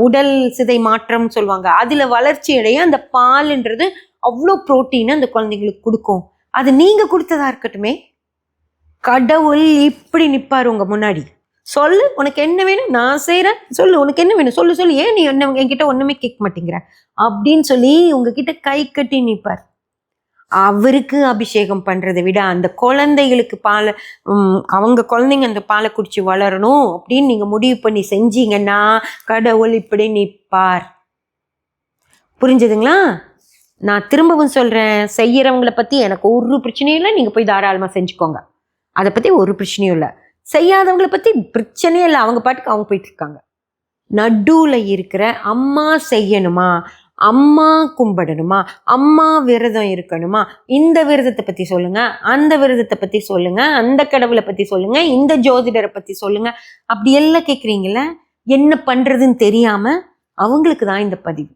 உடல் சிதை மாற்றம் சொல்லுவாங்க, அதுல வளர்ச்சி அடைய அந்த பால்ன்றது அவ்வளோ புரோட்டீன் அந்த குழந்தைங்களுக்கு கொடுக்கும். அது நீங்க கொடுத்ததா இருக்கட்டுமே, கடவுள் இப்படி நிப்பாரு உங்க முன்னாடி. சொல்லு உனக்கு என்ன வேணும், நான் செய்யறேன், சொல்லு உனக்கு என்ன வேணும், சொல்லு சொல்லு, ஏன் நீ என்ன என்கிட்ட ஒண்ணுமே கேட்க மாட்டேங்கிற அப்படின்னு சொல்லி உங்ககிட்ட கை கட்டி நிப்பார். அவருக்கு அபிஷேகம் பண்றதை விட அந்த குழந்தைகளுக்கு பாலை, அவங்க குழந்தைங்க அந்த பாலை குடிச்சு வளரணும் அப்படின்னு நீங்க முடிவு பண்ணி செஞ்சீங்கன்னா கடவுள் இப்படி நிற்பார். புரிஞ்சுதுங்களா? நான் திரும்பவும் சொல்றேன், செய்யறவங்களை பத்தி எனக்கு ஒரு பிரச்சனையும் இல்லை, நீங்க போய் தாராளமா செஞ்சுக்கோங்க, அதை பத்தி ஒரு பிரச்சனையும் இல்லை. செய்யாதவங்களை பத்தி பிரச்சனையே இல்லை, அவங்க பாட்டுக்கு அவங்க போயிட்டு இருக்காங்க. நடுவுல இருக்கிற அம்மா செய்யணுமா, அம்மா கும்பிடணுமா, அம்மா விரதம் இருக்கணுமா, இந்த விரதத்தை பத்தி சொல்லுங்க, அந்த விரதத்தை பத்தி சொல்லுங்க, அந்த கடவுளை பத்தி சொல்லுங்க, இந்த ஜோதிடரை பத்தி சொல்லுங்க, அப்படி எல்லாம் கேட்குறீங்கள, என்ன பண்றதுன்னு தெரியாம அவங்களுக்கு தான் இந்த பதிவு.